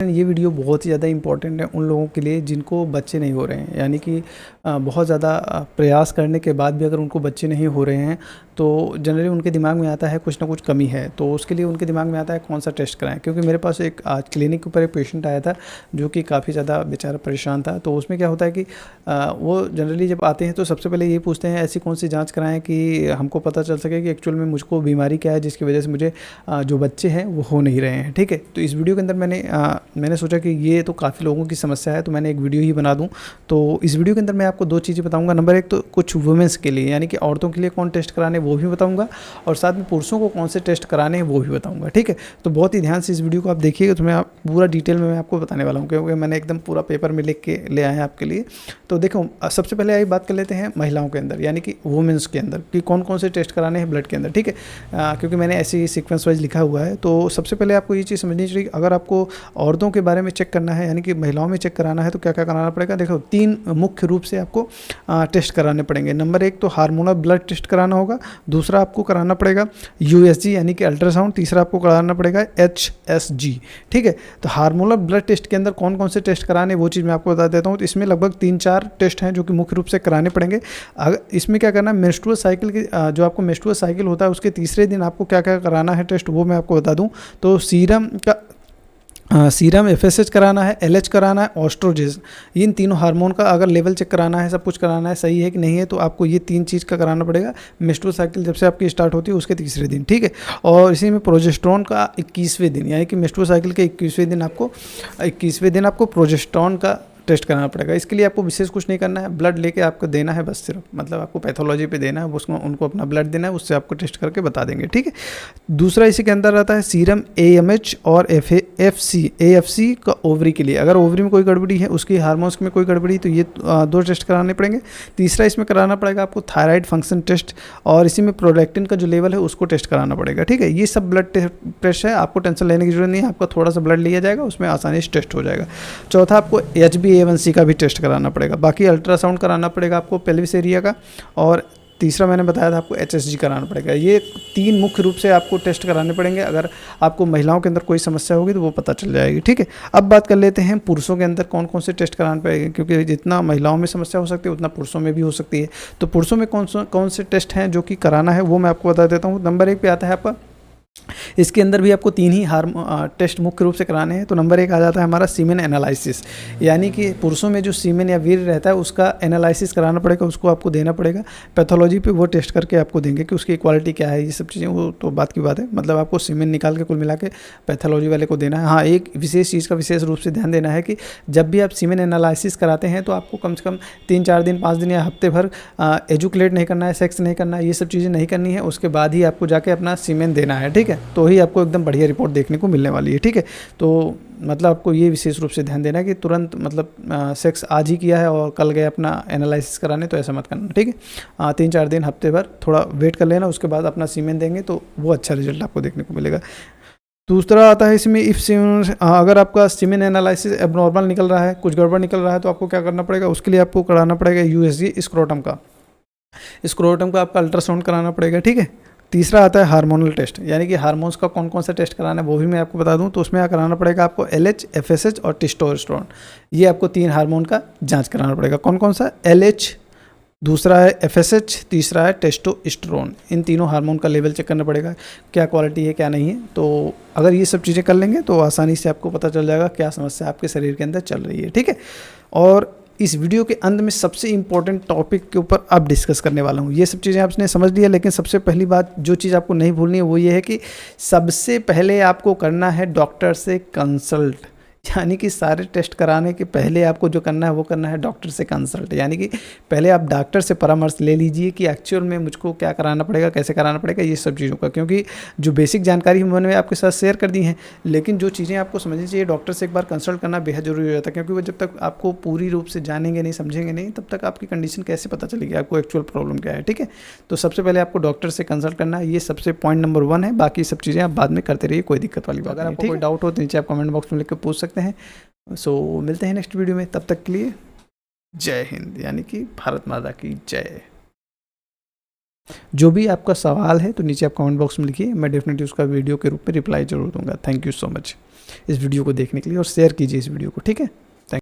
ये वीडियो बहुत ही ज़्यादा इम्पोर्टेंट है उन लोगों के लिए जिनको बच्चे नहीं हो रहे हैं, यानी कि बहुत ज़्यादा प्रयास करने के बाद भी अगर उनको बच्चे नहीं हो रहे हैं तो जनरली उनके दिमाग में आता है कुछ ना कुछ कमी है। तो उसके लिए उनके दिमाग में आता है कौन सा टेस्ट कराएं। क्योंकि मेरे पास एक आज क्लिनिक के ऊपर एक पेशेंट आया था जो कि काफ़ी ज़्यादा बेचारा परेशान था। तो उसमें क्या होता है कि वो जनरली जब आते हैं तो सबसे पहले ये पूछते हैं ऐसी कौन सी जाँच कराएँ कि हमको पता चल सके कि एक्चुअल में मुझको बीमारी क्या है जिसकी वजह से मुझे जो बच्चे हैं वो हो नहीं रहे हैं। ठीक है, तो इस वीडियो के अंदर मैंने सोचा कि ये तो काफ़ी लोगों की समस्या है तो मैंने एक वीडियो ही बना दूं। तो इस वीडियो के अंदर मैं आपको दो चीज़ें बताऊंगा। नंबर एक तो कुछ वुमेंस के लिए यानी कि औरतों के लिए कौन टेस्ट कराने वो भी बताऊंगा, और साथ में पुरुषों को कौन से टेस्ट कराने हैं वो भी बताऊंगा। ठीक है, तो बहुत ही ध्यान से इस वीडियो को आप देखिएगा तो मैं पूरा डिटेल में मैं आपको बताने वाला हूँ, क्योंकि मैंने एकदम पूरा पेपर में लिख के ले आया है आपके लिए। तो देखो, सबसे पहले आई बात कर लेते हैं महिलाओं के अंदर यानी कि वुमेंस के अंदर कि कौन कौन से टेस्ट कराने हैं ब्लड के अंदर। ठीक है, क्योंकि मैंने ऐसे ही सीक्वेंस वाइज लिखा हुआ है। तो सबसे पहले आपको ये चीज़ समझनी चाहिए, अगर आपको औरतों के बारे में चेक करना है यानी कि महिलाओं में चेक कराना है तो क्या क्या कराना पड़ेगा। देखो, तीन मुख्य रूप से आपको टेस्ट कराने पड़ेंगे। नंबर एक तो हार्मोनल ब्लड टेस्ट कराना होगा, दूसरा आपको कराना पड़ेगा यूएसजी यानी कि अल्ट्रासाउंड, तीसरा आपको कराना पड़ेगा HSG। ठीक है, तो हार्मोनल ब्लड टेस्ट के अंदर कौन कौन से टेस्ट कराने वो चीज़ मैं आपको बता देता हूँ। तो इसमें लगभग 3-4 टेस्ट हैं जो कि मुख्य रूप से कराने पड़ेंगे। अगर इसमें क्या करना है, मेंस्ट्रुअल साइकिल की जो आपको मेंस्ट्रुअल साइकिल होता है उसके तीसरे दिन आपको क्या क्या कराना है टेस्ट वो मैं आपको बता दूँ। तो सीरम FSH कराना है, LH कराना है, ऑस्ट्रोजेन, इन तीनों हार्मोन का अगर लेवल चेक कराना है, सब कुछ कराना है सही है कि नहीं है, तो आपको ये 3 चीज़ का कराना पड़ेगा मेंस्ट्रुअल साइकिल जब से आपकी स्टार्ट होती है उसके तीसरे दिन। ठीक है, और इसी में प्रोजेस्टेरोन का 21वें दिन यानी कि मेंस्ट्रुअल साइकिल के 21वें दिन आपको प्रोजेस्टेरोन का टेस्ट कराना पड़ेगा। इसके लिए आपको विशेष कुछ नहीं करना है, ब्लड लेके आपको देना है बस, सिर्फ मतलब आपको पैथोलॉजी पे देना है, उसको उनको अपना ब्लड देना है, उससे आपको टेस्ट करके बता देंगे। ठीक है, दूसरा इसी के अंदर रहता है सीरम AMH और AFC का ओवरी के लिए। अगर ओवरी में कोई गड़बड़ी है, उसकी हार्मोन्स में कोई गड़बड़ी, तो ये 2 टेस्ट कराने पड़ेंगे। तीसरा इसमें कराना पड़ेगा आपको थायराइड फंक्शन टेस्ट, और इसी में प्रोलैक्टिन का जो लेवल है उसको टेस्ट कराना पड़ेगा। ठीक है, ये सब ब्लड टेस्ट है, आपको टेंशन लेने की जरूरत नहीं है, आपका थोड़ा सा ब्लड लिया जाएगा उसमें आसानी से टेस्ट हो जाएगा। चौथा आपको HbA1c का भी टेस्ट कराना पड़ेगा। बाकी अल्ट्रासाउंड कराना पड़ेगा आपको पेल्विस एरिया का, और तीसरा मैंने बताया था आपको HSG कराना पड़ेगा। ये 3 मुख्य रूप से आपको टेस्ट कराने पड़ेंगे। अगर आपको महिलाओं के अंदर कोई समस्या होगी तो वो पता चल जाएगी। ठीक है, अब बात कर लेते हैं पुरुषों के अंदर कौन कौन से टेस्ट कराने पड़ेंगे, क्योंकि जितना महिलाओं में समस्या हो सकती है उतना पुरुषों में भी हो सकती है। तो पुरुषों में कौन से टेस्ट हैं जो कि कराना है वो मैं आपको बता देता हूँ। नंबर 1 पे आता है आपका, इसके अंदर भी आपको 3 ही टेस्ट मुख्य रूप से कराने हैं। तो नंबर 1 आ जाता है हमारा सीमेन एनालिसिस, यानी कि पुरुषों में जो सीमेन या वीर्य रहता है उसका एनालिसिस कराना पड़ेगा, उसको आपको देना पड़ेगा। पैथोलॉजी पे वो टेस्ट करके आपको देंगे कि उसकी क्वालिटी क्या है, ये सब चीज़ें वो तो बात की बात है। मतलब आपको सीमेन निकाल के कुल मिला के पैथोलॉजी वाले को देना है। हाँ, एक विशेष चीज़ का विशेष रूप से ध्यान देना है कि जब भी आप सीमेन एनालिसिस कराते हैं तो आपको कम से कम 3-4 दिन 5 दिन या हफ्ते भर एजुकेट नहीं करना है, सेक्स नहीं करना है, ये सब चीज़ें नहीं करनी है। उसके बाद ही आपको जाके अपना सीमेन देना है। ठीक है, तो ही आपको एकदम बढ़िया रिपोर्ट देखने को मिलने वाली है। ठीक है, तो मतलब आपको ये विशेष रूप से ध्यान देना है कि तुरंत मतलब सेक्स आज ही किया है और कल गए अपना एनालिसिस कराने, तो ऐसा मत करना। ठीक है, 3-4 दिन हफ्ते भर थोड़ा वेट कर लेना, उसके बाद अपना सीमेन देंगे तो वो अच्छा रिजल्ट आपको देखने को मिलेगा। दूसरा आता है इसमें अगर आपका सीमेन एनालिसिस एबनॉर्मल निकल रहा है, कुछ गड़बड़ निकल रहा है, तो आपको क्या करना पड़ेगा, उसके लिए आपको कराना पड़ेगा USG स्क्रोटम का आपका अल्ट्रासाउंड कराना पड़ेगा। ठीक है, तीसरा आता है हार्मोनल टेस्ट, यानी कि हार्मोन्स का कौन कौन सा टेस्ट कराना है वो भी मैं आपको बता दूं। तो उसमें कराना पड़ेगा आपको LH, FSH और टेस्टोस्टेरोन। ये आपको 3 हार्मोन का जांच कराना पड़ेगा। कौन कौन सा, LH, दूसरा है FSH, तीसरा है टेस्टोस्टेरोन। इन तीनों हार्मोन का लेवल चेक करना पड़ेगा, क्या क्वालिटी है क्या नहीं है। तो अगर ये सब चीज़ें कर लेंगे तो आसानी से आपको पता चल जाएगा क्या समस्या आपके शरीर के अंदर चल रही है। ठीक है, और इस वीडियो के अंत में सबसे इंपॉर्टेंट टॉपिक के ऊपर अब डिस्कस करने वाला हूँ। ये सब चीज़ें आपने समझ लिया, लेकिन सबसे पहली बात जो चीज़ आपको नहीं भूलनी है वो ये है कि सबसे पहले आपको करना है डॉक्टर से कंसल्ट, यानी कि सारे टेस्ट कराने के पहले आपको जो करना है वो करना है डॉक्टर से कंसल्ट, यानी कि पहले आप डॉक्टर से परामर्श ले लीजिए कि एक्चुअल में मुझको क्या कराना पड़ेगा, कैसे कराना पड़ेगा, ये सब चीज़ों का। क्योंकि जो बेसिक जानकारी मैंने आपके साथ शेयर कर दी है, लेकिन जो चीज़ें आपको समझनी चाहिए डॉक्टर से एक बार कंसल्ट करना बेहद जरूरी हो जाता है। क्योंकि वो जब तक आपको पूरी रूप से जानेंगे नहीं, समझेंगे नहीं, तब तक आपकी कंडीशन कैसे पता चलेगी, आपको एक्चुअल प्रॉब्लम क्या है। ठीक है, तो सबसे पहले आपको डॉक्टर से कंसल्ट करना है, ये सबसे पॉइंट नंबर 1 है। बाकी सब चीज़ें आप बाद में करते रहिए, कोई दिक्कत वाली बात नहीं। अगर आपको कोई डाउट हो तो नीचे आप कमेंट बॉक्स में लिख कर पूछ सकते हैं। सो मिलते हैं नेक्स्ट वीडियो में, तब तक के लिए जय हिंद, यानी कि भारत माता की जय। जो भी आपका सवाल है तो नीचे आप कमेंट बॉक्स में लिखिए, मैं डेफिनेटली उसका वीडियो के रूप में रिप्लाई जरूर दूंगा। Thank you so much. इस वीडियो को देखने के लिए और शेयर कीजिए इस वीडियो को, ठीक है।